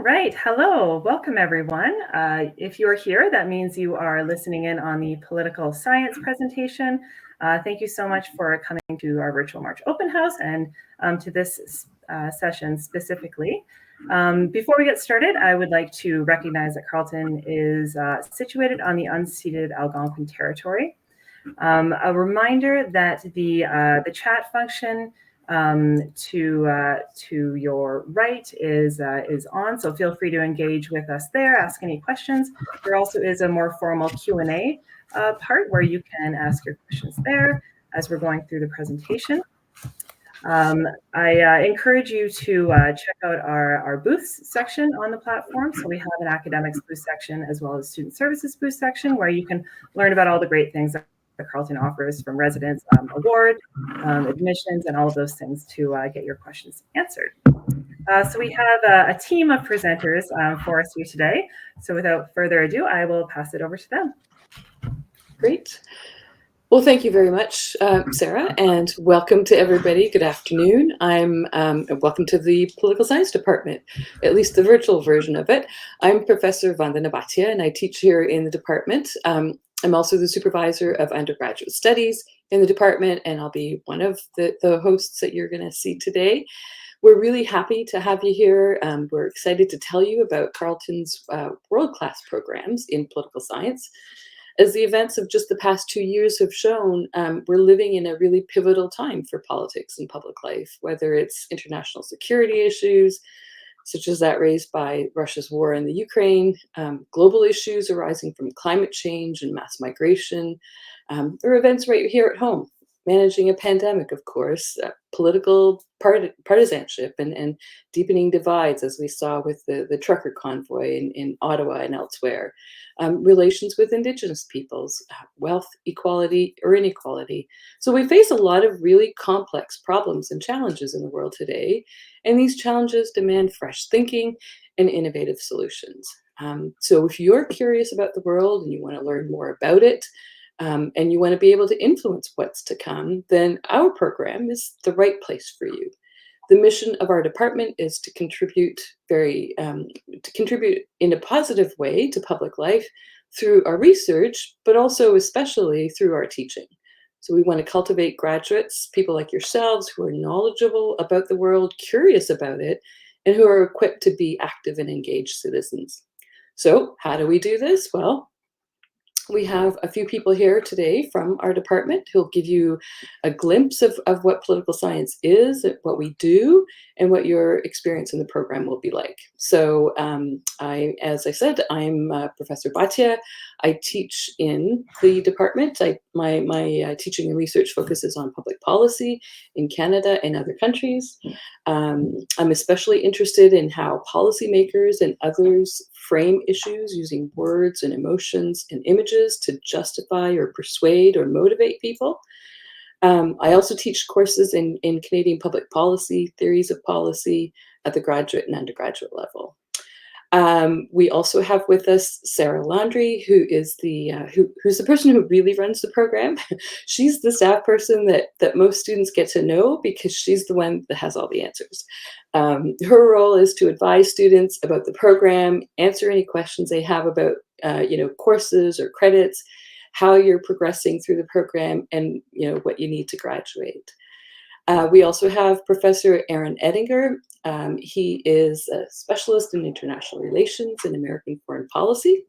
right. Hello. Welcome, everyone. If you're here, that means you are listening in on the political science presentation. Thank you so much for coming to our virtual March open house and to this session specifically. Before we get started, I would like to recognize that Carleton is situated on the unceded Algonquin territory. A reminder that the chat function to your right is on, so feel free to engage with us there, ask any questions. There also is a more formal Q&A part where you can ask your questions there as we're going through the presentation. I encourage you to check out our booths section on the platform. So we have an academics booth section as well as student services booth section where you can learn about all the great things that Carleton offers, from residence award, admissions, and all of those things to get your questions answered. So we have a team of presenters for us here today. So without further ado, I will pass it over to them. Great. Well, thank you very much, Sarah, and welcome to everybody. Good afternoon. Welcome to the Political Science Department, at least the virtual version of it. I'm Professor Vandana Bhatia, and I teach here in the department. I'm also the supervisor of undergraduate studies in the department, and I'll be one of the hosts that you're going to see today. We're really happy to have you here. We're excited to tell you about Carleton's world-class programs in political science. As the events of just the past 2 years have shown, we're living in a really pivotal time for politics and public life, whether it's international security issues, such as that raised by Russia's war in the Ukraine, global issues arising from climate change and mass migration, or events right here at home, managing a pandemic, of course, political partisanship and deepening divides, as we saw with the trucker convoy in Ottawa and elsewhere, relations with Indigenous peoples, wealth equality or inequality. So we face a lot of really complex problems and challenges in the world today, and these challenges demand fresh thinking and innovative solutions. So if you're curious about the world and you want to learn more about it, and you want to be able to influence what's to come, then our program is the right place for you. The mission of our department is to contribute in a positive way to public life through our research, but also especially through our teaching. So we want to cultivate graduates, people like yourselves who are knowledgeable about the world, curious about it, and who are equipped to be active and engaged citizens. So how do we do this? Well, we have a few people here today from our department who'll give you a glimpse of what political science is, what we do, and what your experience in the program will be like. So as I said, I'm Professor Bhatia. I teach in the department. My teaching and research focuses on public policy in Canada and other countries. I'm especially interested in how policymakers and others frame issues using words and emotions and images to justify or persuade or motivate people. I also teach courses in Canadian public policy, theories of policy at the graduate and undergraduate level. We also have with us Sarah Landry, who is who's the person who really runs the program. She's the staff person that most students get to know because she's the one that has all the answers. Her role is to advise students about the program, answer any questions they have about courses or credits, how you're progressing through the program, and what you need to graduate. We also have Professor Aaron Ettinger. He is a specialist in international relations and American foreign policy.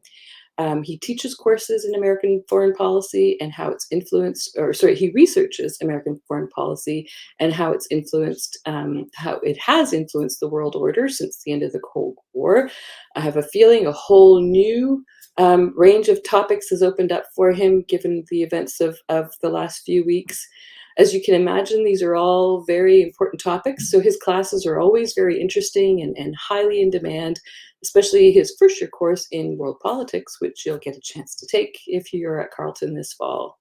He teaches courses in American foreign policy and how it's influenced, he researches American foreign policy and how it's influenced, how it has influenced the world order since the end of the Cold War. I have a feeling a whole new range of topics has opened up for him given the events of the last few weeks. As you can imagine, these are all very important topics, so his classes are always very interesting and highly in demand, especially his first year course in world politics, which you'll get a chance to take if you're at Carleton this fall.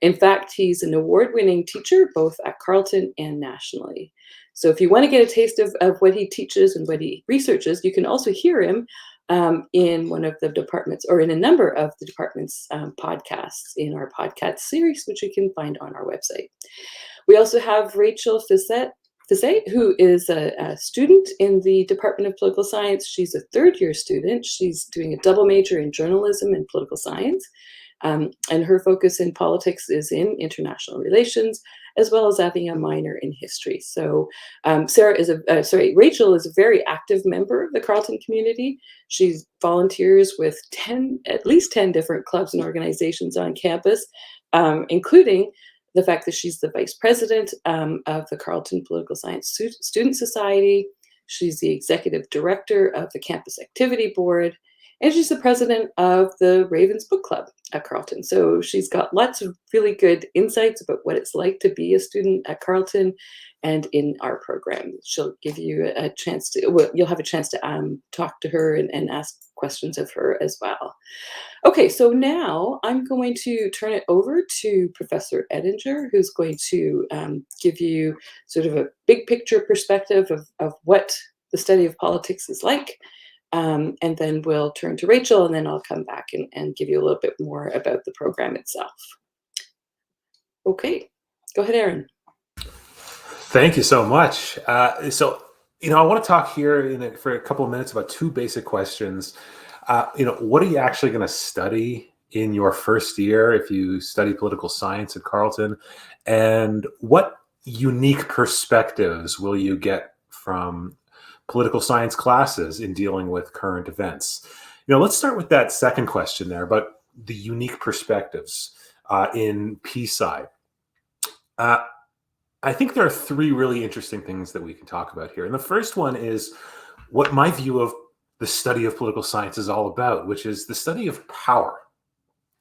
In fact, he's an award-winning teacher both at Carleton and nationally. So if you want to get a taste of what he teaches and what he researches, you can also hear him in one of the departments, or in a number of the department's podcasts in our podcast series, which you can find on our website. We also have Rachel Fissette. who is a student in the Department of Political Science. She's a third-year student. She's doing a double major in journalism and political science. And her focus in politics is in international relations, as well as having a minor in history. So Rachel is a very active member of the Carleton community. She volunteers with at least 10 different clubs and organizations on campus, including the fact that she's the vice president of the Carleton Political Science Student Society. She's the executive director of the Campus Activity Board, and she's the president of the Ravens Book Club at Carleton. So she's got lots of really good insights about what it's like to be a student at Carleton and in our program. She'll give you a chance to, you'll have a chance to talk to her and ask questions of her as well. Okay, so now I'm going to turn it over to Professor Edinger, who's going to give you sort of a big picture perspective of what the study of politics is like. And then we'll turn to Rachel, and then I'll come back and give you a little bit more about the program itself. Okay, go ahead, Aaron. Thank you so much. I want to talk here for a couple of minutes about two basic questions. What are you actually going to study in your first year if you study political science at Carleton? And what unique perspectives will you get from political science classes in dealing with current events? Let's start with that second question there, about the unique perspectives in P-Sci. I think there are three really interesting things that we can talk about here. And the first one is what my view of the study of political science is all about, which is the study of power,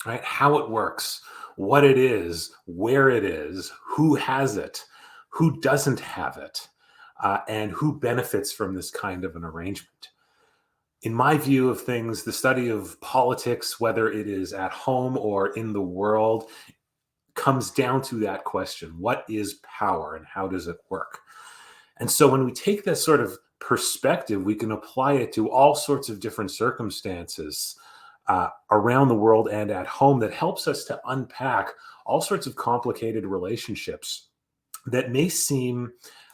right? How it works, what it is, where it is, who has it, who doesn't have it, and who benefits from this kind of an arrangement. In my view of things, the study of politics, whether it is at home or in the world, comes down to that question: what is power and how does it work? And so when we take that sort of perspective, we can apply it to all sorts of different circumstances around the world and at home that helps us to unpack all sorts of complicated relationships that may seem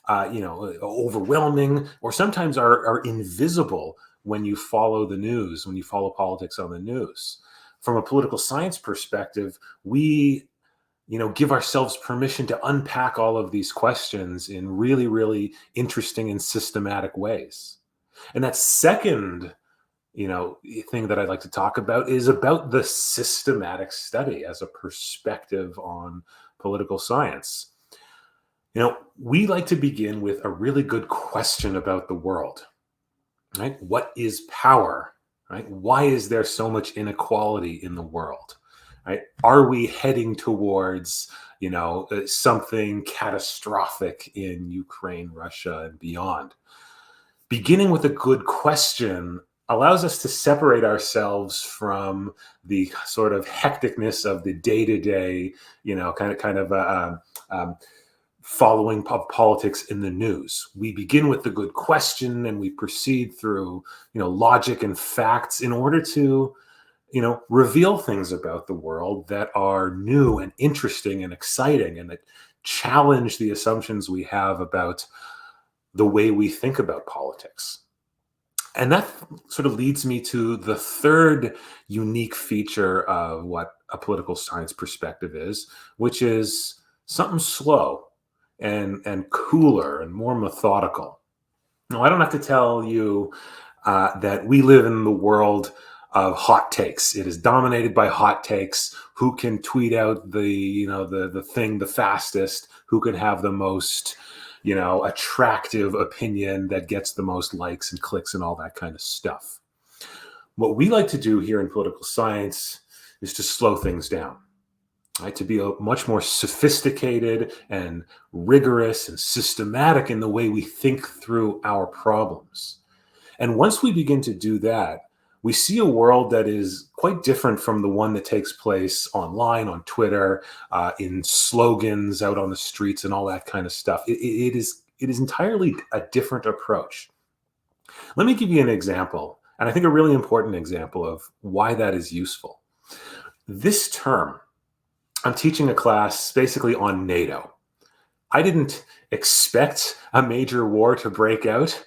overwhelming, or sometimes are invisible when you follow the news, when you follow politics on the news. From a political science perspective, we give ourselves permission to unpack all of these questions in really, really interesting and systematic ways. And that second, thing that I'd like to talk about is about the systematic study as a perspective on political science. We like to begin with a really good question about the world, right? What is power, right? Why is there so much inequality in the world? Right? Are we heading towards, something catastrophic in Ukraine, Russia, and beyond? Beginning with a good question allows us to separate ourselves from the sort of hecticness of the day-to-day, following of politics in the news. We begin with the good question and we proceed through, logic and facts in order to reveal things about the world that are new and interesting and exciting and that challenge the assumptions we have about the way we think about politics. And that sort of leads me to the third unique feature of what a political science perspective is, which is something slow and cooler and more methodical. Now, I don't have to tell you that we live in the world of hot takes. It is dominated by hot takes. Who can tweet out the thing the fastest? Who can have the most, attractive opinion that gets the most likes and clicks and all that kind of stuff? What we like to do here in political science is to slow things down, right? To be much more sophisticated and rigorous and systematic in the way we think through our problems. And once we begin to do that, we see a world that is quite different from the one that takes place online, on Twitter, in slogans out on the streets and all that kind of stuff. It is entirely a different approach. Let me give you an example, and I think a really important example of why that is useful. This term, I'm teaching a class basically on NATO. I didn't expect a major war to break out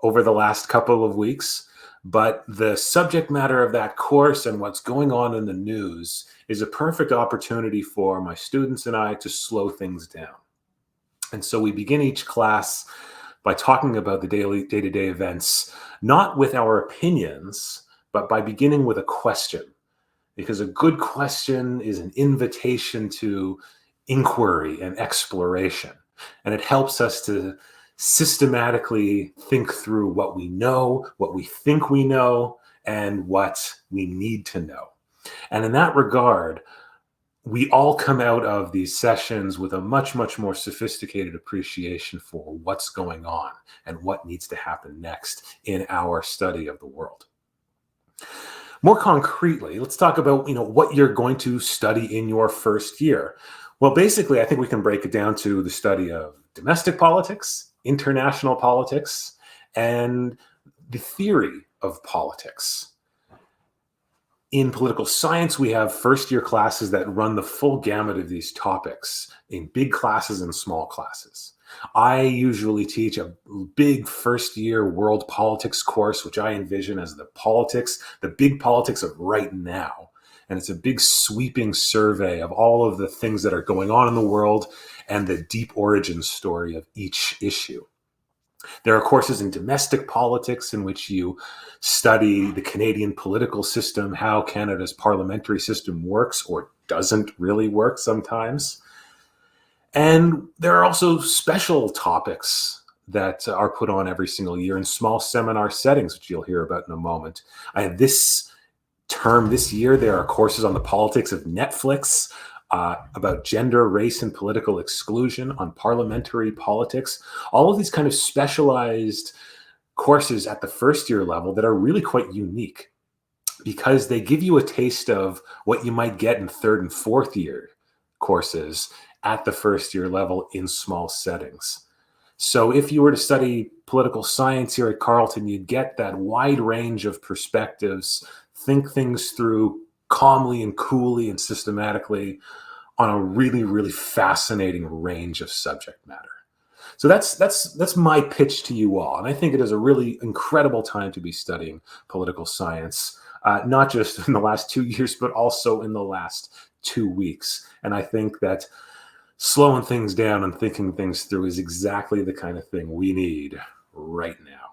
over the last couple of weeks, but the subject matter of that course and what's going on in the news is a perfect opportunity for my students and I to slow things down. And so we begin each class by talking about the day-to-day events, not with our opinions, but by beginning with a question. Because a good question is an invitation to inquiry and exploration. And it helps us to systematically think through what we know, what we think we know, and what we need to know. And in that regard, we all come out of these sessions with a much, much more sophisticated appreciation for what's going on and what needs to happen next in our study of the world. More concretely, let's talk about what you're going to study in your first year. Well, basically, I think we can break it down to the study of domestic politics, international politics, and the theory of politics. In political science, we have first-year classes that run the full gamut of these topics in big classes and small classes. I usually teach a big first-year world politics course, which I envision as the big politics of right now. And it's a big sweeping survey of all of the things that are going on in the world and the deep origin story of each issue. There are courses in domestic politics in which you study the Canadian political system, how Canada's parliamentary system works or doesn't really work sometimes. And there are also special topics that are put on every single year in small seminar settings, which you'll hear about in a moment. This year, there are courses on the politics of Netflix, about gender, race, and political exclusion, on parliamentary politics, all of these kind of specialized courses at the first year level that are really quite unique because they give you a taste of what you might get in third and fourth year courses at the first year level in small settings. So if you were to study political science here at Carleton, you'd get that wide range of perspectives, think things through calmly and coolly and systematically on a really, really fascinating range of subject matter. So that's my pitch to you all. And I think it is a really incredible time to be studying political science, not just in the last 2 years, but also in the last 2 weeks. And I think that slowing things down and thinking things through is exactly the kind of thing we need right now.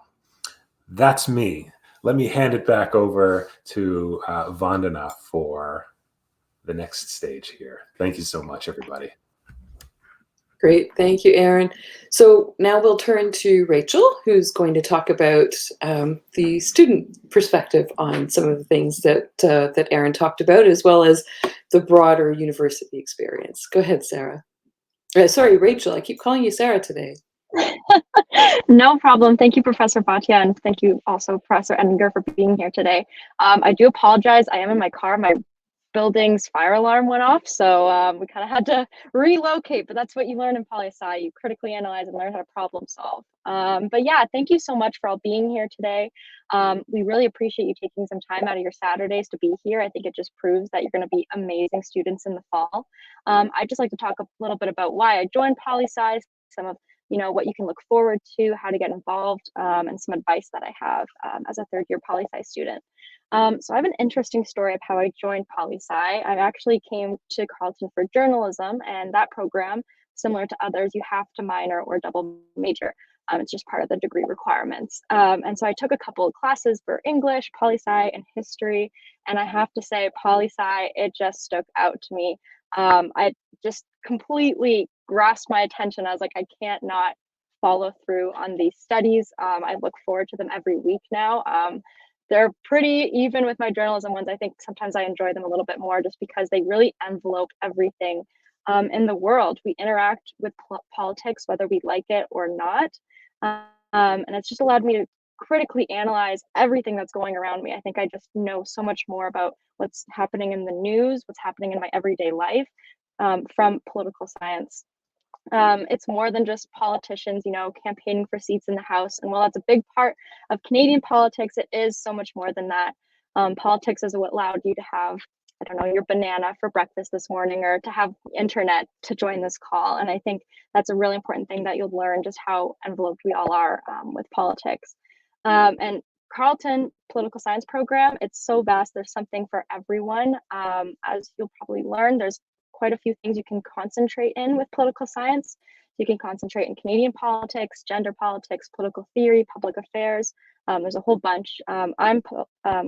That's me. Let me hand it back over to Vandana for the next stage here. Thank you so much, everybody. Great. Thank you, Aaron. So now we'll turn to Rachel, who's going to talk about the student perspective on some of the things that Aaron talked about, as well as the broader university experience. Go ahead, Sarah. Sorry, Rachel. I keep calling you Sarah today. No problem. Thank you, Professor Bhatia, and thank you also, Professor Edinger, for being here today. I do apologize. I am in my car. My building's fire alarm went off, so we kind of had to relocate, but that's what you learn in poli-sci. You critically analyze and learn how to problem solve. But yeah, thank you so much for all being here today. We really appreciate you taking some time out of your Saturdays to be here. I think it just proves that you're going to be amazing students in the fall. I'd just like to talk a little bit about why I joined poli-sci, some of what you can look forward to, how to get involved, and some advice that I have as a third-year poli-sci student. So I have an interesting story of how I joined poli-sci. I actually came to Carleton for journalism, and that program, similar to others, you have to minor or double major. It's just part of the degree requirements. And so I took a couple of classes for English, poli-sci, and history. And I have to say, poli-sci, it just stuck out to me. I just completely grasped my attention. I was like, I can't not follow through on these studies. I look forward to them every week now. They're pretty even with my journalism ones. I think sometimes I enjoy them a little bit more just because they really envelope everything in the world. We interact with politics, whether we like it or not. And it's just allowed me to critically analyze everything that's going around me. I think I just know so much more about what's happening in the news, what's happening in my everyday life from political science. It's more than just politicians, campaigning for seats in the House. And while that's a big part of Canadian politics, it is so much more than that. Politics is what allowed you to have I don't know, your banana for breakfast this morning, or to have internet to join this call. And I think that's a really important thing that you'll learn, just how enveloped we all are with politics. And Carleton political science program, it's so vast. There's something for everyone. As you'll probably learn, there's quite a few things you can concentrate in with political science. You can concentrate in Canadian politics, gender politics, political theory, public affairs. There's a whole bunch. I'm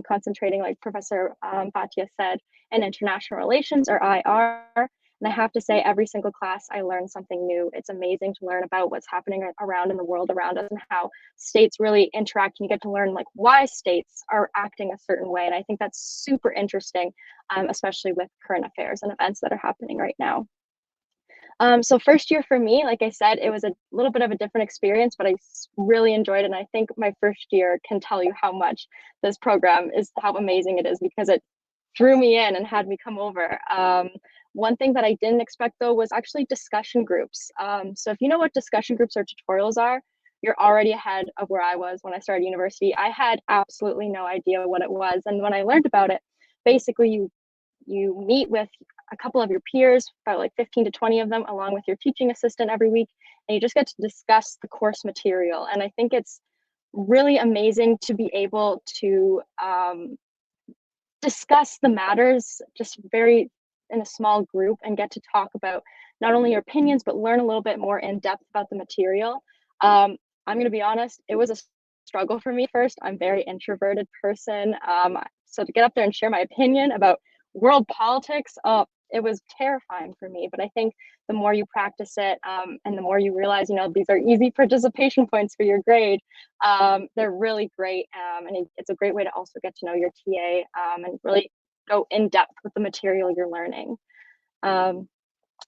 concentrating, like Professor Bhatia said, in international relations, or IR. And I have to say, every single class I learn something new. It's amazing to learn about what's happening around in the world around us and how states really interact. And you get to learn like why states are acting a certain way. And I think that's super interesting, especially with current affairs and events that are happening right now. So first year for me, like I said, it was a little bit of a different experience, but I really enjoyed it. And I think my first year can tell you how much this program is, how amazing it is, because it drew me in and had me come over. One thing that I didn't expect though was actually discussion groups. So if you know what discussion groups or tutorials are, you're already ahead of where I was when I started university. I had absolutely no idea what it was. And when I learned about it, basically you meet with a couple of your peers, about like 15 to 20 of them, along with your teaching assistant every week, and you just get to discuss the course material. And I think it's really amazing to be able to discuss the matters just very in a small group and get to talk about not only your opinions, but learn a little bit more in depth about the material. I'm going to be honest, it was a struggle for me first. I'm a very introverted person. So to get up there and share my opinion about world politics, it was terrifying for me. But I think the more you practice it and the more you realize, these are easy participation points for your grade, they're really great. And it's a great way to also get to know your TA and really go in depth with the material you're learning.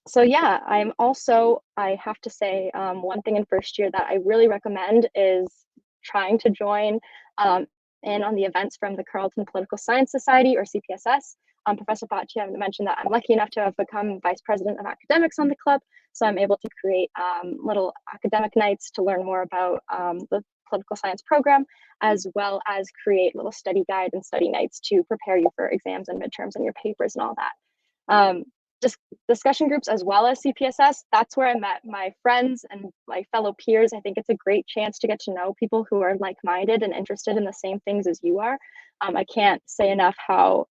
So yeah, I have to say, one thing in first year that I really recommend is trying to join in on the events from the Carleton Political Science Society, or CPSS. Professor Bhatia mentioned that I'm lucky enough to have become vice president of academics on the club. So I'm able to create little academic nights to learn more about the political science program, as well as create little study guides and study nights to prepare you for exams and midterms and your papers and all that. Just discussion groups as well as CPSS, that's where I met my friends and my fellow peers. I think it's a great chance to get to know people who are like-minded and interested in the same things as you are. I can't say enough how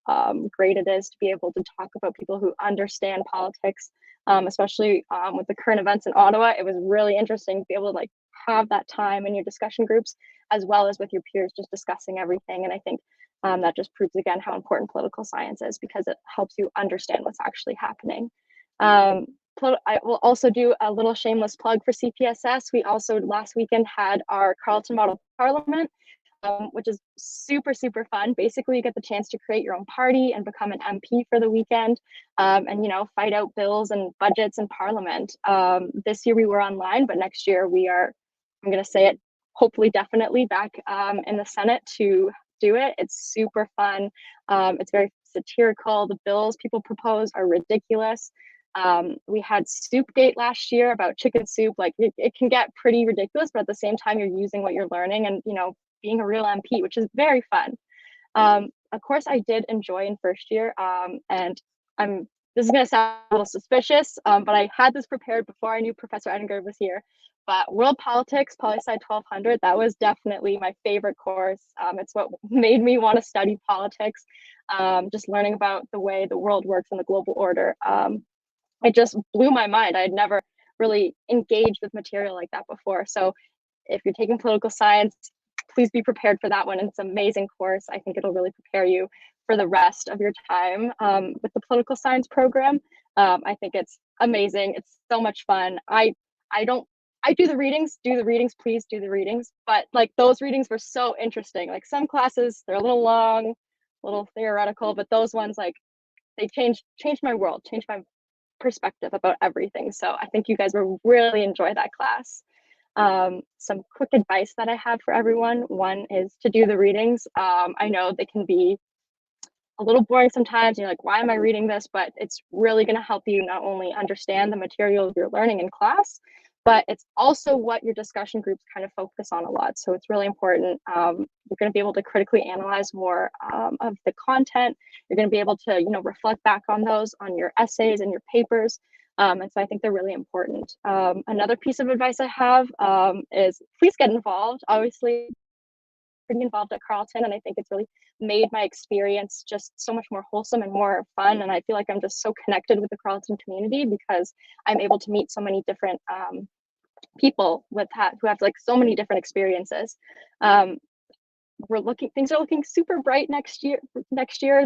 great it is to be able to talk about people who understand politics, especially with the current events in Ottawa. It was really interesting to be able to have that time in your discussion groups, as well as with your peers, just discussing everything. And I think that just proves again how important political science is, because it helps you understand what's actually happening. I will also do a little shameless plug for CPSS. We also last weekend had our Carleton Model Parliament, which is super, super fun. Basically, you get the chance to create your own party and become an MP for the weekend, and fight out bills and budgets in Parliament. This year we were online, but next year we are, I'm going to say it, hopefully definitely back in the Senate to do it. It's super fun. It's very satirical. The bills people propose are ridiculous. We had Soupgate last year about chicken soup. It can get pretty ridiculous, but at the same time, you're using what you're learning and, being a real MP, which is very fun. Of course, I did enjoy in first year, and this is going to sound a little suspicious, but I had this prepared before I knew Professor Edinger was here. But World Politics, Poli-Sci 1200, that was definitely my favorite course. It's what made me want to study politics, just learning about the way the world works in the global order. It just blew my mind. I had never really engaged with material like that before. So if you're taking political science, please be prepared for that one. It's an amazing course. I think it'll really prepare you for the rest of your time with the political science program. I think it's amazing. It's so much fun. I do the readings, please do the readings. But those readings were so interesting. Some classes, they're a little long, a little theoretical, but those ones, they changed my world, changed my perspective about everything. So I think you guys will really enjoy that class. Some quick advice that I have for everyone. One is to do the readings. I know they can be a little boring sometimes. You're like, why am I reading this? But it's really going to help you not only understand the material you're learning in class, but it's also what your discussion groups kind of focus on a lot. So it's really important. You're going to be able to critically analyze more of the content. You're going to be able to, reflect back on those on your essays and your papers. And so I think they're really important. Another piece of advice I have is please get involved. Obviously, pretty involved at Carleton, and I think it's really made my experience just so much more wholesome and more fun. And I feel like I'm just so connected with the Carleton community because I'm able to meet so many different people who have like so many different experiences. Things are looking super bright next year.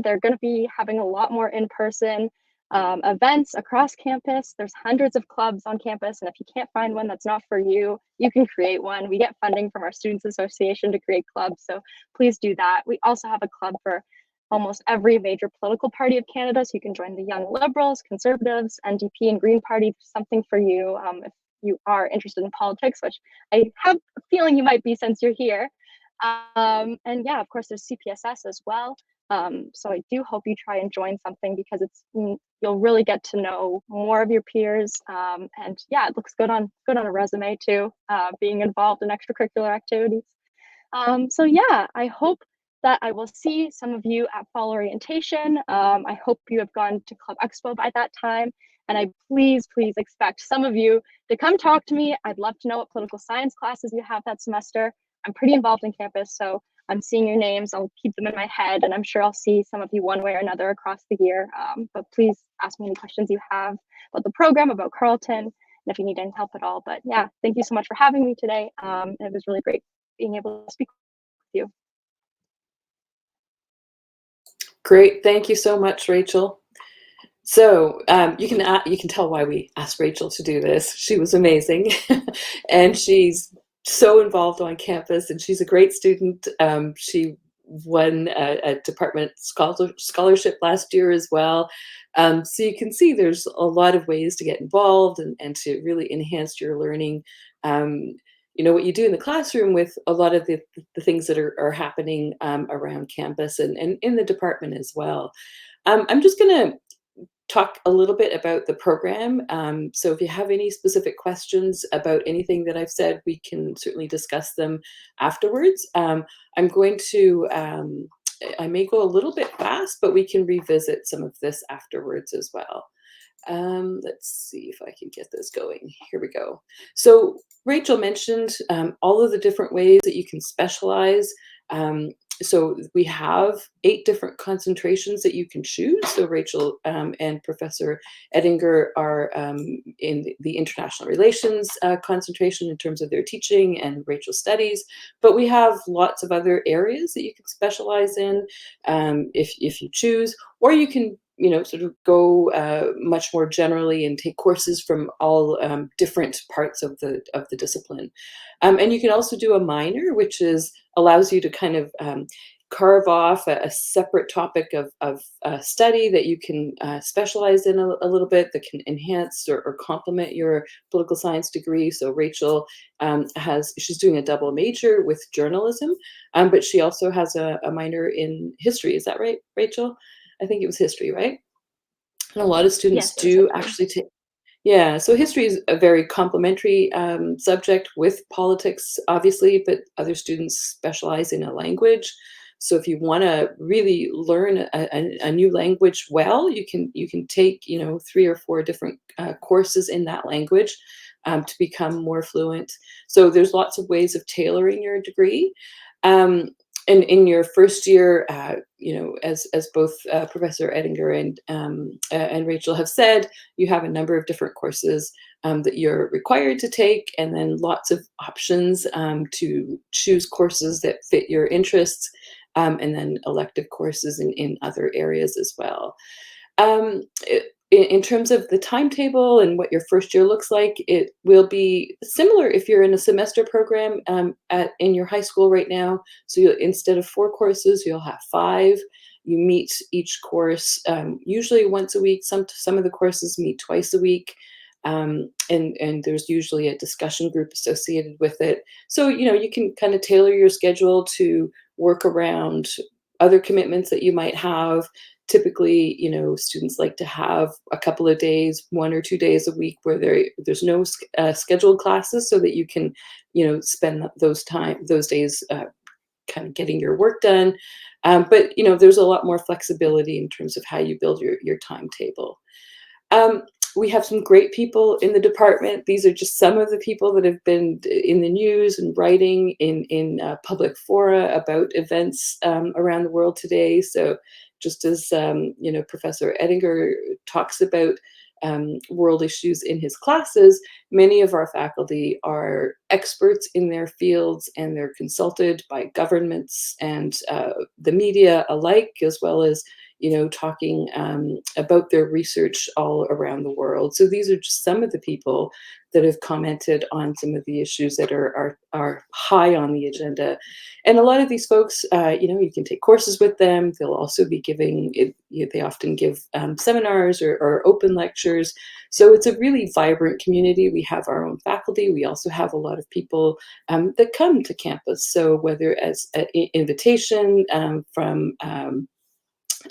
They're going to be having a lot more in-person events across campus. There's hundreds of clubs on campus, and if you can't find one that's not for you, you can create one. We get funding from our Students Association to create clubs, so please do that. We also have a club for almost every major political party of Canada, so you can join the Young Liberals, Conservatives, NDP, and Green Party. Something for you if you are interested in politics, which I have a feeling you might be since you're here. And yeah, of course, there's CPSS as well. So I do hope you try and join something because you'll really get to know more of your peers. And yeah, it looks good on a resume too, being involved in extracurricular activities. So yeah, I hope that I will see some of you at fall orientation. I hope you have gone to Club Expo by that time. And I please expect some of you to come talk to me. I'd love to know what political science classes you have that semester. I'm pretty involved in campus, so I'm seeing your names. I'll keep them in my head, and I'm sure I'll see some of you one way or another across the year. But please ask me any questions you have about the program, about Carleton, and if you need any help at all. But yeah, thank you so much for having me today. It was really great being able to speak with you. Great, thank you so much, Rachel. So you can tell why we asked Rachel to do this. She was amazing, and she's so involved on campus, and she's a great student. She won a department scholarship last year as well. So you can see there's a lot of ways to get involved and to really enhance your learning. What you do in the classroom with a lot of the things that are happening around campus and in the department as well. I'm just going to talk a little bit about the program. So if you have any specific questions about anything that I've said, we can certainly discuss them afterwards. I'm going to, I may go a little bit fast, but we can revisit some of this afterwards as well. Let's see if I can get this going. Here we go. So Rachel mentioned all of the different ways that you can specialize. So we have 8 different concentrations that you can choose. So Rachel and Professor Ettinger are in the international relations concentration in terms of their teaching, and Rachel studies. But we have lots of other areas that you can specialize in if you choose, or you can sort of go much more generally and take courses from all different parts of the discipline. And you can also do a minor, which allows you to kind of carve off a separate topic of study that you can specialize in a little bit, that can enhance or complement your political science degree. So Rachel she's doing a double major with journalism, but she also has a minor in history. Is that right, Rachel? I think it was history, right? And a lot of students do actually take. Yeah, so history is a very complementary subject with politics, obviously, but other students specialize in a language. So if you want to really learn a new language well, you can take 3 or 4 different courses in that language to become more fluent. So there's lots of ways of tailoring your degree. And in your first year, as both Professor Ettinger and Rachel have said, you have a number of different courses that you're required to take, and then lots of options to choose courses that fit your interests, and then elective courses in other areas as well. In terms of the timetable and what your first year looks like, it will be similar if you're in a semester program in your high school right now. So instead of 4 courses, you'll have 5. You meet each course usually once a week. Some of the courses meet twice a week. And there's usually a discussion group associated with it. So, you can kind of tailor your schedule to work around other commitments that you might have, Typically, students like to have a couple of days, 1 or 2 days a week where there's no scheduled classes, so that you can, spend those days kind of getting your work done. But there's a lot more flexibility in terms of how you build your timetable. We have some great people in the department. These are just some of the people that have been in the news and writing in public fora about events around the world today. So just as Professor Ettinger talks about world issues in his classes, many of our faculty are experts in their fields, and they're consulted by governments and the media alike, as well as talking about their research all around the world. So these are just some of the people that have commented on some of the issues that are high on the agenda. And a lot of these folks, you can take courses with them. They'll also be they often give seminars or open lectures. So it's a really vibrant community. We have our own faculty. We also have a lot of people that come to campus. So whether as an invitation from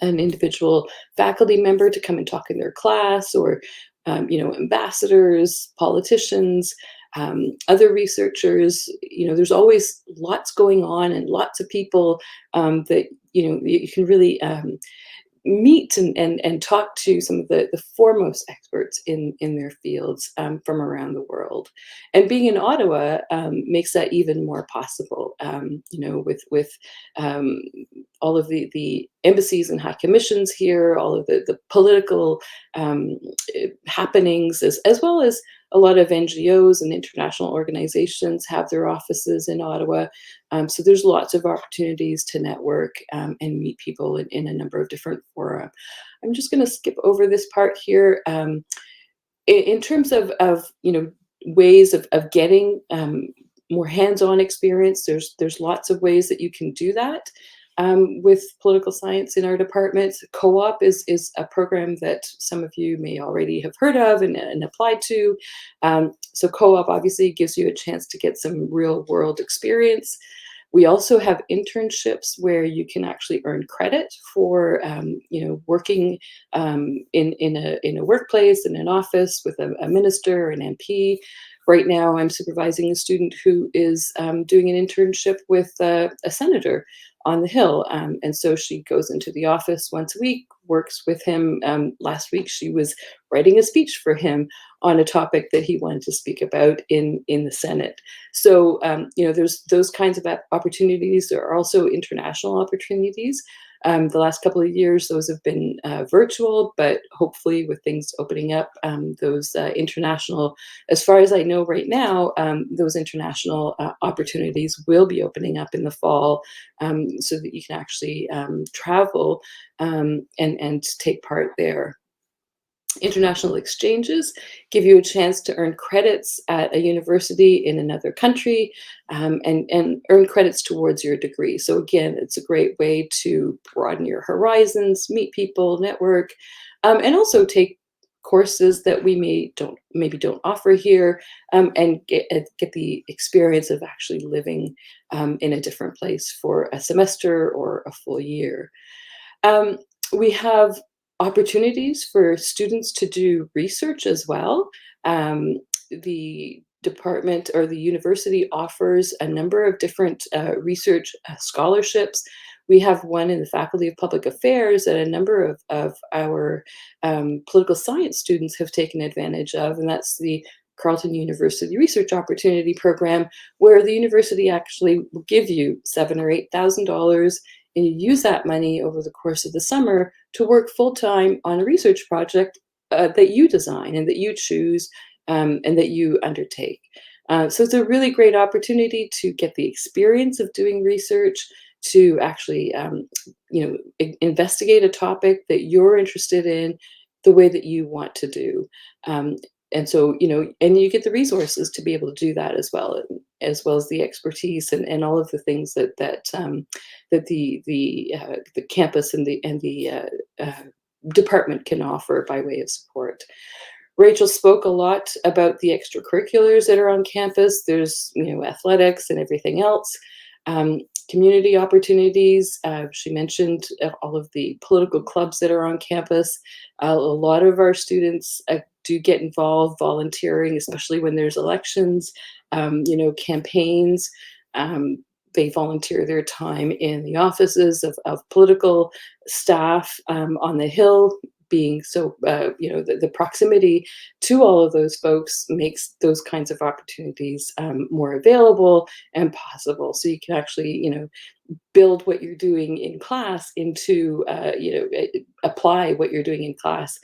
an individual faculty member to come and talk in their class, or ambassadors, politicians, other researchers. There's always lots going on, and lots of people that you can really meet and talk to some of the foremost experts in their fields from around the world. And being in Ottawa makes that even more possible, with all of the embassies and high commissions here, all of the political happenings, as well as a lot of NGOs and international organizations have their offices in Ottawa. So there's lots of opportunities to network and meet people in a number of different fora. I'm just going to skip over this part here. In terms of ways of getting more hands-on experience, there's lots of ways that you can do that. With political science in our department. Co-op is a program that some of you may already have heard of and applied to. So co-op obviously gives you a chance to get some real world experience. We also have internships where you can actually earn credit for working in a workplace, in an office with a minister or an MP. Right now, I'm supervising a student who is doing an internship with a senator on the Hill. And so she goes into the office once a week, works with him. Last week, she was writing a speech for him on a topic that he wanted to speak about in the Senate. So, there's those kinds of opportunities. There are also international opportunities. The last couple of years, those have been virtual, but hopefully with things opening up, those international, as far as I know right now, those international opportunities will be opening up in the fall, so that you can actually travel and take part there. International exchanges give you a chance to earn credits at a university in another country, and earn credits towards your degree. So again, it's a great way to broaden your horizons, meet people, network, and also take courses that we maybe don't offer here, and get the experience of actually living in a different place for a semester or a full year. We have opportunities for students to do research as well. The department or the university offers a number of different research scholarships. We have one in the Faculty of Public Affairs that a number of our political science students have taken advantage of, and that's the Carleton University Research Opportunity Program, where the university actually will give you $7,000 or $8,000, and you use that money over the course of the summer to work full-time on a research project that you design and that you choose, and that you undertake. So it's a really great opportunity to get the experience of doing research, to actually investigate a topic that you're interested in the way that you want to do. And so, and you get the resources to be able to do that as well as the expertise and all of the things that the campus and the department can offer by way of support. Rachel spoke a lot about the extracurriculars that are on campus. There's athletics and everything else. community opportunities. She mentioned all of the political clubs that are on campus. A lot of our students do get involved volunteering, especially when there's elections, campaigns. They volunteer their time in the offices of political staff on the Hill. Being so, the proximity to all of those folks makes those kinds of opportunities more available and possible. So you can actually, build what you're doing in class into, apply what you're doing in class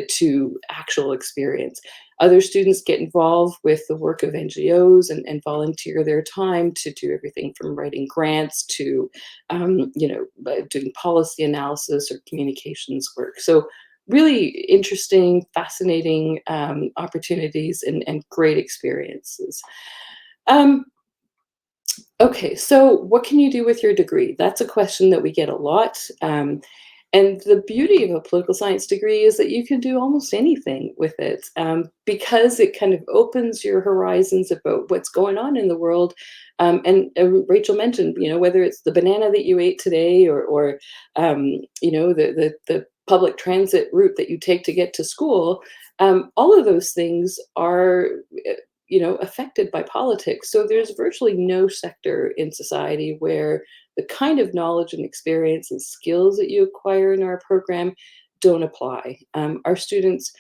to actual experience. Other students get involved with the work of NGOs and volunteer their time to do everything from writing grants to, doing policy analysis or communications work. So really interesting, fascinating opportunities and great experiences. Okay, so what can you do with your degree? That's a question that we get a lot. And the beauty of a political science degree is that you can do almost anything with it because it kind of opens your horizons about what's going on in the world. And Rachel mentioned, whether it's the banana that you ate today or the public transit route that you take to get to school, all of those things are affected by politics. So there's virtually no sector in society where the kind of knowledge and experience and skills that you acquire in our program don't apply. Our students,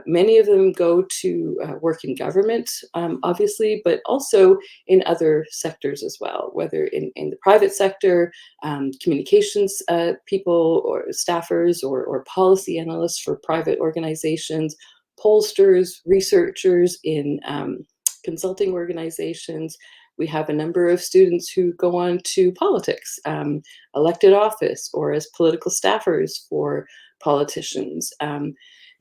many of them go to work in government, obviously, but also in other sectors as well, whether in the private sector, communications people or staffers or policy analysts for private organizations, pollsters, researchers in consulting organizations. We have a number of students who go on to politics, elected office, or as political staffers for politicians.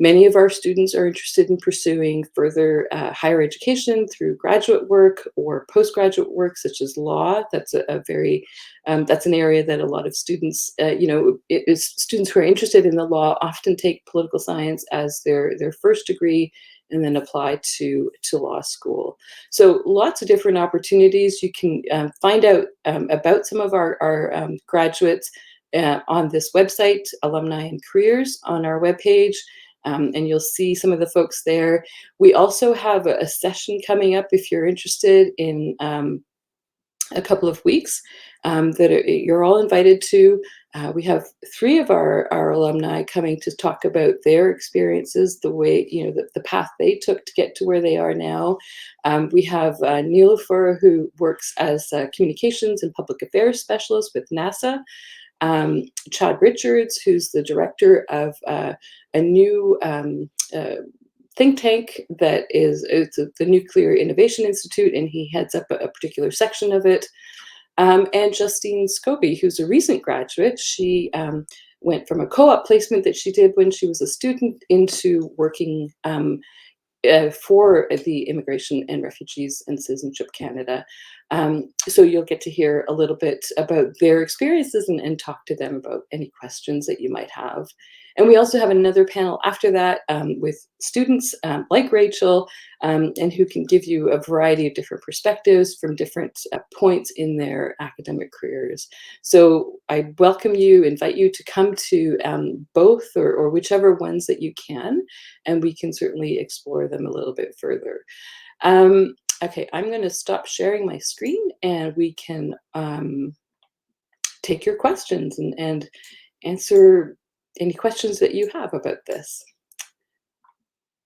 Many of our students are interested in pursuing further higher education through graduate work or postgraduate work, such as law. That's that's an area that a lot of students, students who are interested in the law often take political science as their first degree and then apply to law school. So lots of different opportunities. You can find out about some of our graduates on this website, Alumni and Careers, on our webpage. And you'll see some of the folks there. We also have a session coming up if you're interested in a couple of weeks that you're all invited to. We have 3 of our alumni coming to talk about their experiences, the way, the path they took to get to where they are now. We have Nilofer, who works as a communications and public affairs specialist with NASA. Chad Richards, who's the director of a new think tank that it's the Nuclear Innovation Institute, and he heads up a particular section of it. And Justine Scobie, who's a recent graduate. She went from a co-op placement that she did when she was a student into working for the Immigration and Refugees and Citizenship Canada. So you'll get to hear a little bit about their experiences and talk to them about any questions that you might have. And we also have another panel after that with students like Rachel, and who can give you a variety of different perspectives from different points in their academic careers. So I welcome you, invite you to come to both or whichever ones that you can, and we can certainly explore them a little bit further. Okay, I'm going to stop sharing my screen and we can take your questions and answer any questions that you have about this.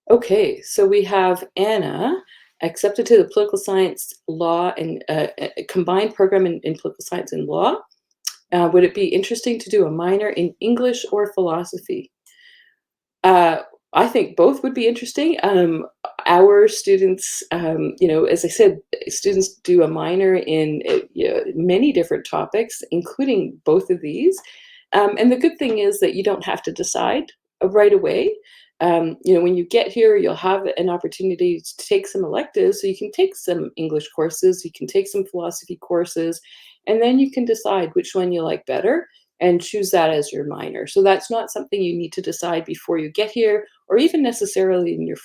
Okay, so we have Anna, accepted to the political science law and a combined program in political science and law. Would it be interesting to do a minor in English or philosophy? I think both would be interesting. Our students, as I said, students do a minor in many different topics, including both of these. And the good thing is that you don't have to decide right away. When you get here, you'll have an opportunity to take some electives. So you can take some English courses, you can take some philosophy courses, and then you can decide which one you like better. and choose that as your minor. So that's not something you need to decide before you get here, or even necessarily in your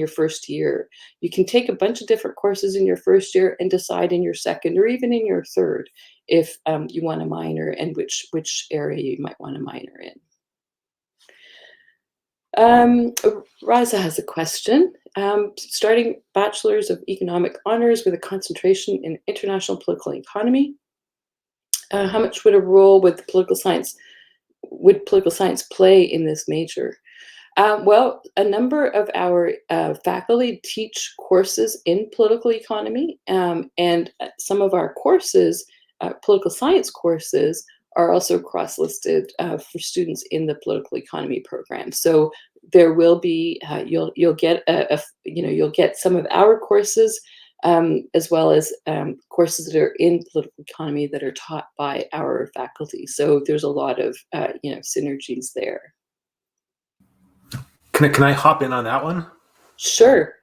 first year. You can take a bunch of different courses in your first year and decide in your second or even in your third if you want a minor and which area you might want to minor in. Raza has a question. Starting Bachelor's of Economic Honours with a concentration in international political economy. How much would a role would political science play in this major? Well, a number of our faculty teach courses in political economy, and some of our courses, political science courses, are also cross-listed for students in the political economy program. So there will be you'll get you'll get some of our courses, as well as courses that are in political economy that are taught by our faculty. So there's a lot of synergies there. Can I hop in on that one? Sure.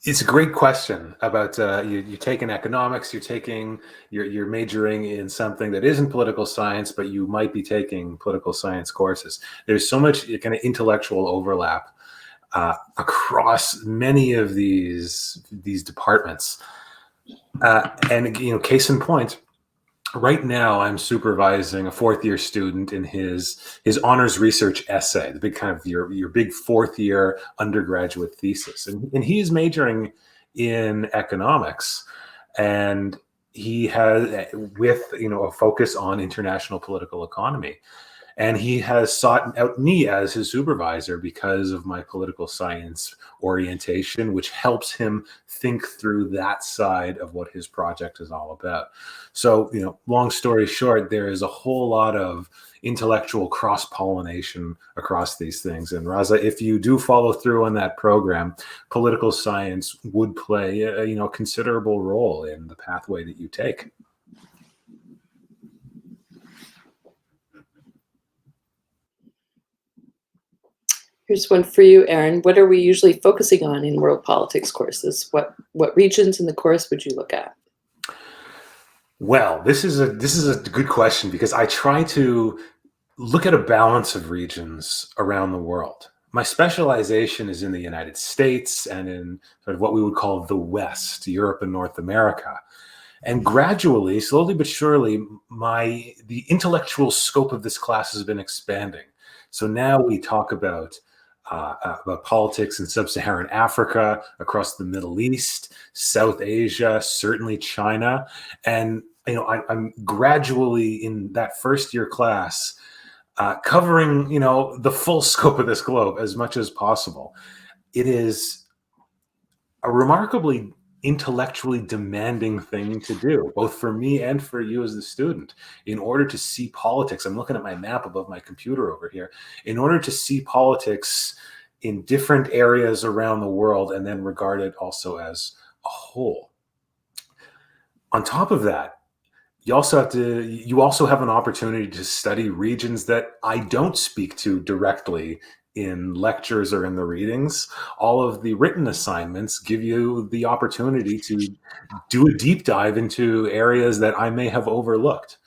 It's a great question about you're taking economics, you're majoring in something that isn't political science, but you might be taking political science courses. There's so much kind of intellectual overlap across many of these departments, and case in point. Right now, I'm supervising a fourth-year student in his honors research essay, the big kind of your big fourth-year undergraduate thesis, and he's majoring in economics, and he has with a focus on international political economy. And he has sought out me as his supervisor because of my political science orientation, which helps him think through that side of what his project is all about. So, long story short, there is a whole lot of intellectual cross-pollination across these things. And Raza, if you do follow through on that program, political science would play a considerable role in the pathway that you take. Here's one for you, Erin. What are we usually focusing on in world politics courses? What regions in the course would you look at? Well, this is a good question, because I try to look at a balance of regions around the world. My specialization is in the United States and in sort of what we would call the West, Europe and North America. And gradually, slowly but surely, the intellectual scope of this class has been expanding. So now we talk about politics in sub-Saharan Africa, across the Middle East, South Asia, certainly China. And I'm gradually in that first year class covering the full scope of this globe as much as possible. It is a remarkably intellectually demanding thing to do, both for me and for you as the student. In order to see politics, I'm looking at my map above my computer over here, in order to see politics in different areas around the world and then regard it also as a whole. On top of that, you also have an opportunity to study regions that I don't speak to directly in lectures or in the readings. All of the written assignments give you the opportunity to do a deep dive into areas that I may have overlooked.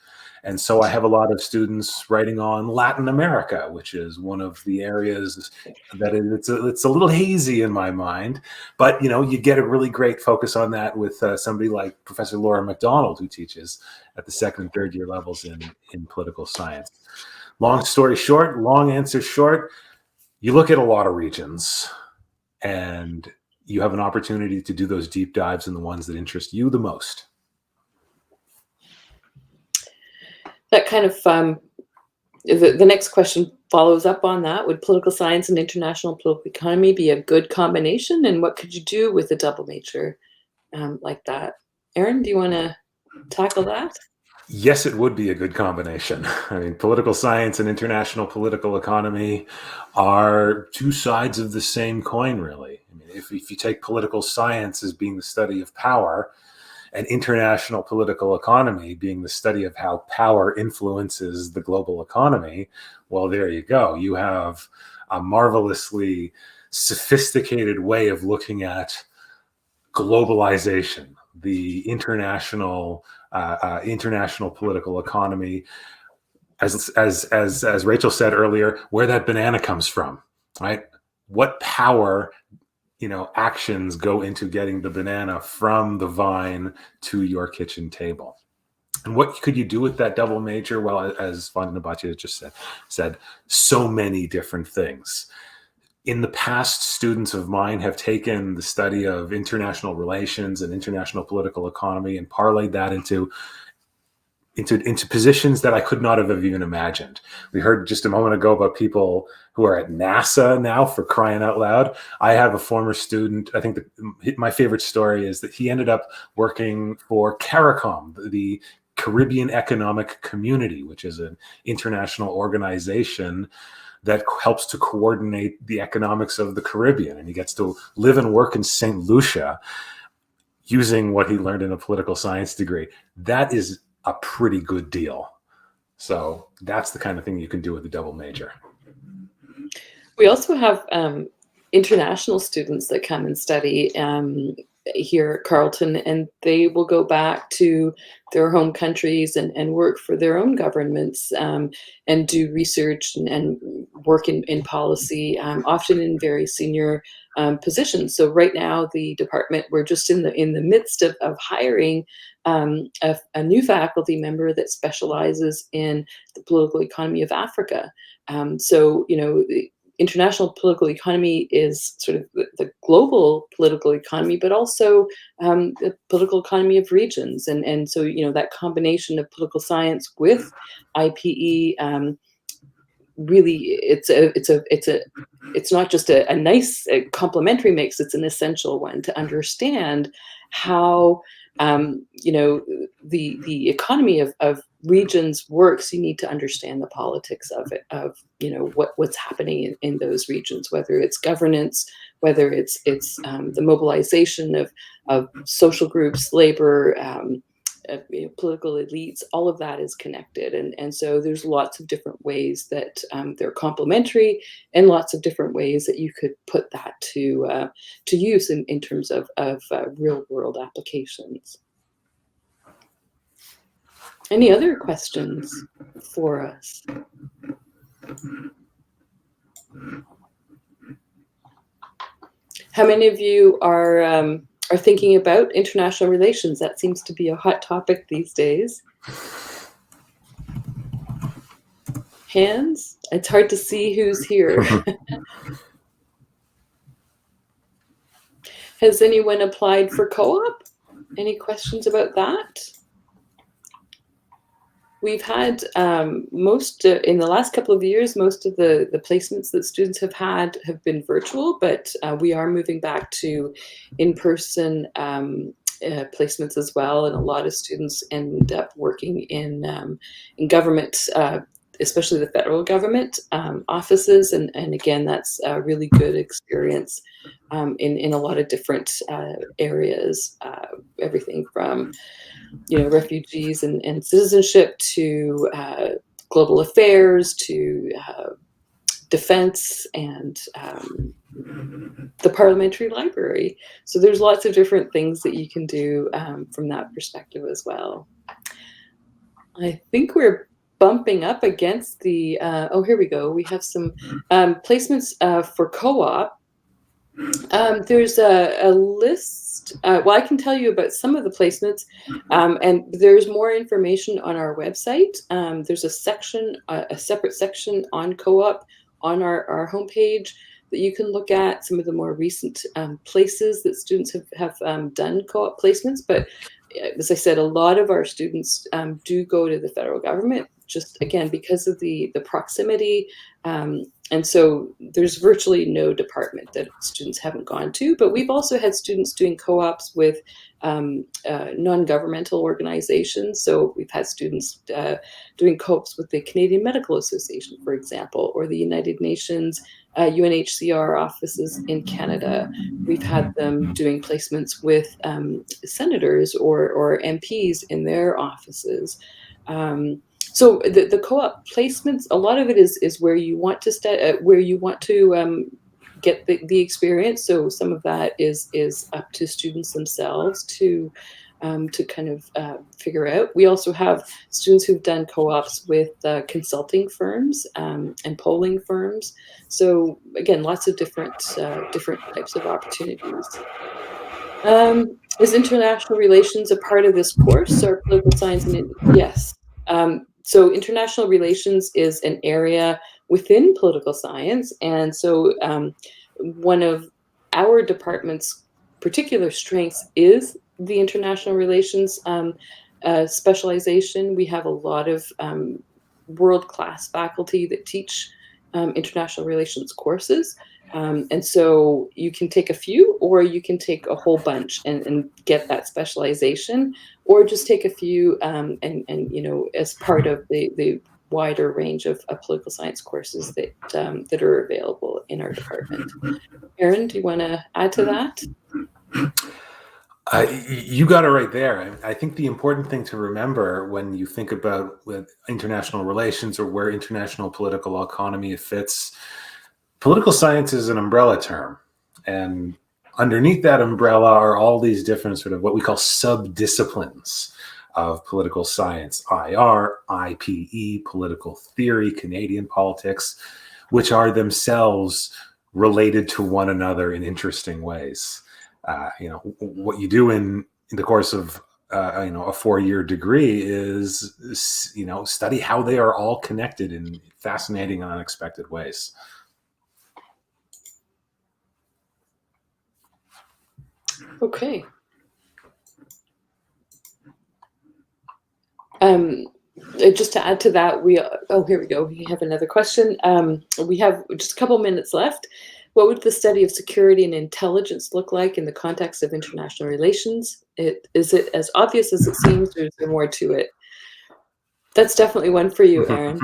And so I have a lot of students writing on Latin America, which is one of the areas that it's a little hazy in my mind. But you get a really great focus on that with somebody like Professor Laura McDonald, who teaches at the second and third year levels in political science. Long story short, long answer short, you look at a lot of regions and you have an opportunity to do those deep dives in the ones that interest you the most. That kind of the next question follows up on that. Would political science and international political economy be a good combination? And what could you do with a double major like that? Erin, do you want to tackle that? Yes, it would be a good combination. I mean, political science and international political economy are two sides of the same coin, really. I mean, if you take political science as being the study of power, and international political economy being the study of how power influences the global economy, well, there you go. You have a marvelously sophisticated way of looking at globalization, the international political economy, as Rachel said earlier, where that banana comes from, right? What power, actions go into getting the banana from the vine to your kitchen table? And what could you do with that double major? Well, as Vandana Bhatia just said so many different things. In the past, students of mine have taken the study of international relations and international political economy and parlayed that into positions that I could not have even imagined. We heard just a moment ago about people who are at NASA now, for crying out loud. I have a former student. I think my favorite story is that he ended up working for CARICOM, the Caribbean Economic Community, which is an international organization that helps to coordinate the economics of the Caribbean. And he gets to live and work in St. Lucia using what he learned in a political science degree. That is a pretty good deal. So that's the kind of thing you can do with a double major. We also have international students that come and study here at Carleton, and they will go back to their home countries and work for their own governments and do research and work in policy, often in very senior positions. So right now, the department, we're just in the midst of hiring a new faculty member that specializes in the political economy of Africa. So, international political economy is sort of the global political economy, but also the political economy of regions. And so, that combination of political science with IPE, really, it's not just a nice complementary mix, it's an essential one to understand how the economy of regions works. You need to understand the politics of it, of what's happening in those regions, whether it's governance, whether it's the mobilization of social groups, labor, political elites. All of that is connected, and so there's lots of different ways that they're complementary, and lots of different ways that you could put that to use in terms of real world applications. Any other questions for us? How many of you are thinking about international relations? That seems to be a hot topic these days. Hands? It's hard to see who's here. Has anyone applied for co-op? Any questions about that? We've had in the last couple of years, most of the placements that students have had have been virtual, but we are moving back to in-person placements as well. And a lot of students end up working in government, especially the federal government offices. And again, that's a really good experience in a lot of different areas, everything from refugees and citizenship to global affairs to defense and the parliamentary library. So there's lots of different things that you can do from that perspective as well. I think we're bumping up against the, oh, here we go. We have some placements for co-op. There's a list. Well, I can tell you about some of the placements, and there's more information on our website. There's a separate section on co-op on our homepage that you can look at some of the more recent places that students have done co-op placements. But as I said, a lot of our students do go to the federal government, just again because of the proximity. And so there's virtually no department that students haven't gone to, but we've also had students doing co-ops with non-governmental organizations. So we've had students doing co-ops with the Canadian Medical Association, for example, or the United Nations UNHCR offices in Canada. We've had them doing placements with senators or MPs in their offices. So the co-op placements, a lot of it is where you want to get the experience. So some of that is up to students themselves to to kind of figure out. We also have students who've done co-ops with consulting firms and polling firms. So again, lots of different types of opportunities. Is international relations a part of this course or political science? Yes. So international relations is an area within political science. And so one of our department's particular strengths is the international relations specialization. We have a lot of world-class faculty that teach international relations courses. And so you can take a few, or you can take a whole bunch and get that specialization, or just take a few and as part of the wider range of political science courses that are available in our department. Erin, do you want to add to that? You got it right there. I think the important thing to remember when you think about international relations or where international political economy fits, political science is an umbrella term. And underneath that umbrella are all these different sort of what we call sub-disciplines of political science: IR, IPE, political theory, Canadian politics, which are themselves related to one another in interesting ways. What you do in the course of a 4-year degree is study how they are all connected in fascinating and unexpected ways. Okay. Just to add to that, here we go. We have another question. We have just a couple minutes left. What would the study of security and intelligence look like in the context of international relations? Is it as obvious as it seems, or is there more to it? That's definitely one for you, Erin.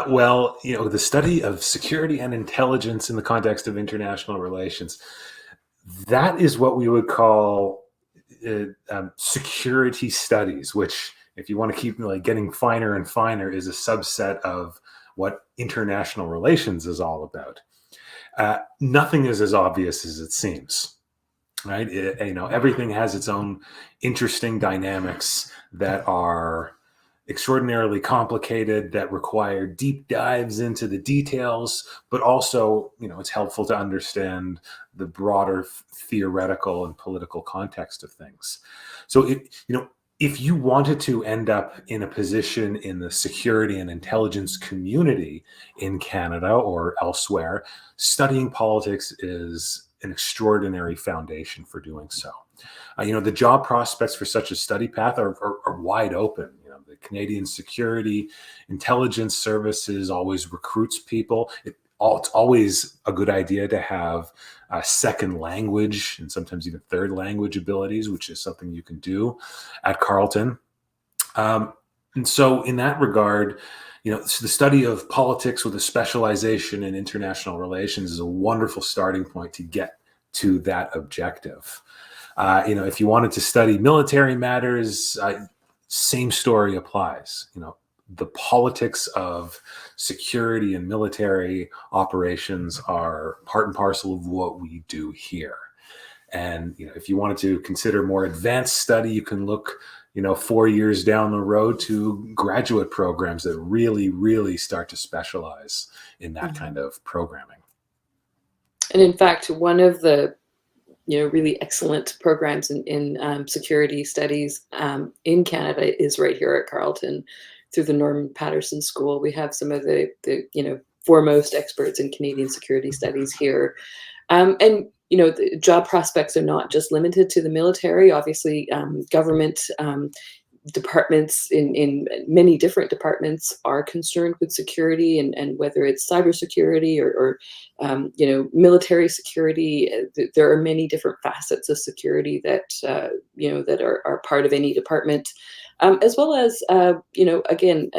Well, the study of security and intelligence in the context of international relations, that is what we would call security studies, which, if you want to keep getting finer and finer, is a subset of what international relations is all about. Nothing is as obvious as it seems, right? Everything has its own interesting dynamics that are extraordinarily complicated, that require deep dives into the details, but also, it's helpful to understand the broader theoretical and political context of things. So if you wanted to end up in a position in the security and intelligence community in Canada or elsewhere, studying politics is an extraordinary foundation for doing so. The job prospects for such a study path are wide open. The Canadian Security Intelligence Services always recruits people. It's always a good idea to have a second language and sometimes even third language abilities, which is something you can do at Carleton. And so in that regard, the study of politics with a specialization in international relations is a wonderful starting point to get to that objective. If you wanted to study military matters, same story applies. The politics of security and military operations are part and parcel of what we do here. And if you wanted to consider more advanced study, you can look 4 years down the road to graduate programs that really, really start to specialize in that kind of programming. And in fact, one of the really excellent programs in security studies in Canada is right here at Carleton through the Norman Patterson School. We have some of the foremost experts in Canadian security studies here. And the job prospects are not just limited to the military. Obviously, government departments in many different departments are concerned with security, and whether it's cybersecurity or military security, there are many different facets of security that that are part of any department, as well as again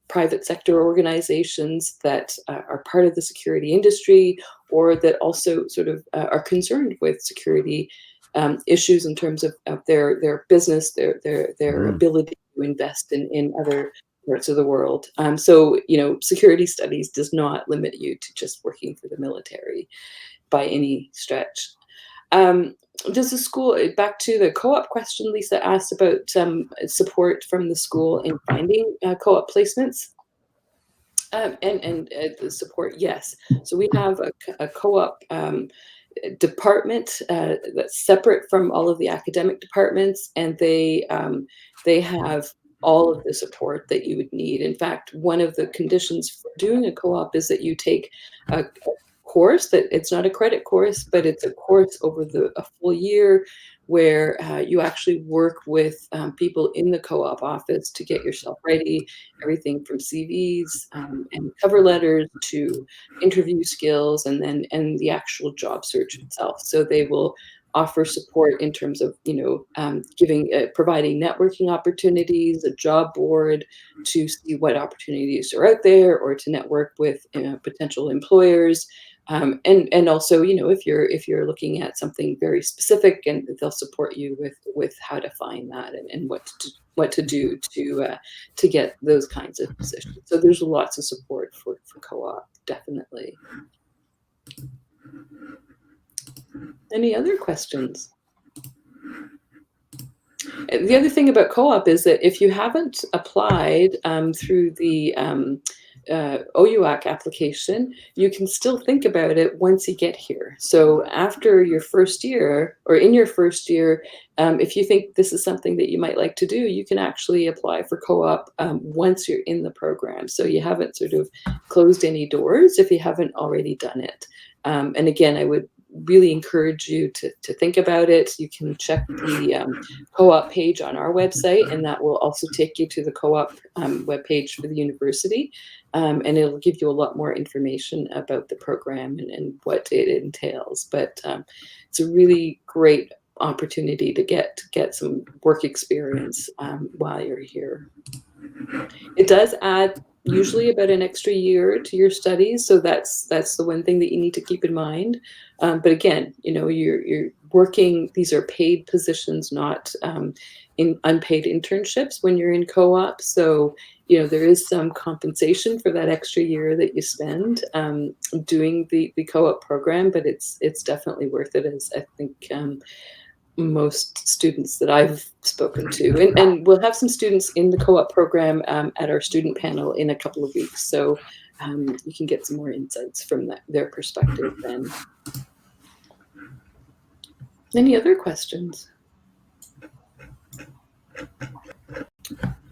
private sector organizations that are part of the security industry, or that also sort of are concerned with security issues in terms of their business, their ability to invest in other parts of the world. So security studies does not limit you to just working for the military by any stretch. Does the school, back to the co-op question Lisa asked about support from the school in finding co-op placements? And the support, yes. So we have a co-op department that's separate from all of the academic departments, and they have all of the support that you would need. In fact, one of the conditions for doing a co-op is that you take a course, that it's not a credit course, but it's a course over a full year where you actually work with people in the co-op office to get yourself ready, everything from CVs and cover letters to interview skills, and the actual job search itself. So they will offer support in terms of, providing networking opportunities, a job board to see what opportunities are out there, or to network with potential employers. And also, if you're looking at something very specific, and they'll support you with how to find that, and what to do to get those kinds of positions. So there's lots of support for co-op, definitely. Any other questions? The other thing about co-op is that if you haven't applied through the OUAC application, you can still think about it once you get here. So after your first year, or in your first year, if you think this is something that you might like to do, you can actually apply for co-op once you're in the program. So you haven't sort of closed any doors if you haven't already done it. And again, I would really encourage you to think about it. You can check the co-op page on our website, and that will also take you to the co-op webpage for the university. And it'll give you a lot more information about the program and what it entails. But it's a really great opportunity to get some work experience while you're here. It does add usually about an extra year to your studies, so that's the one thing that you need to keep in mind. But again, you're working; these are paid positions, not in unpaid internships when you're in co-op. So there is some compensation for that extra year that you spend doing the co-op program, but it's definitely worth it, as I think most students that I've spoken to. And we'll have some students in the co-op program at our student panel in a couple of weeks. So you can get some more insights from their perspective then. Any other questions?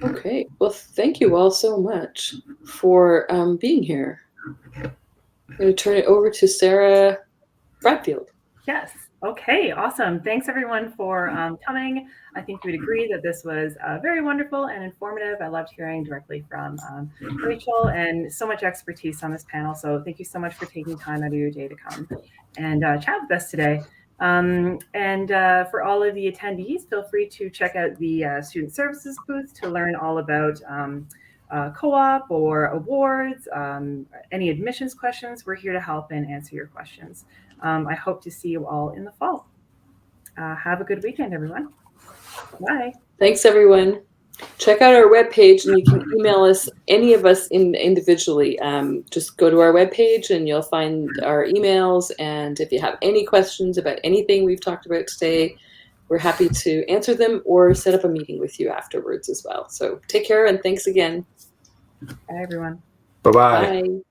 Okay, well, thank you all so much for being here. I'm going to turn it over to Sarah Bradfield. Yes. Okay, awesome. Thanks everyone for coming. I think we'd agree that this was very wonderful and informative. I loved hearing directly from Rachel, and so much expertise on this panel. So thank you so much for taking time out of your day to come and chat with us today. And for all of the attendees, feel free to check out the Student Services booth to learn all about co-op or awards, any admissions questions. We're here to help and answer your questions. I hope to see you all in the fall. Have a good weekend, everyone. Bye. Thanks, everyone. Check out our webpage, and you can email us, any of us individually. Just go to our webpage and you'll find our emails. And if you have any questions about anything we've talked about today, we're happy to answer them or set up a meeting with you afterwards as well. So take care, and thanks again. Bye, everyone. Bye-bye. Bye.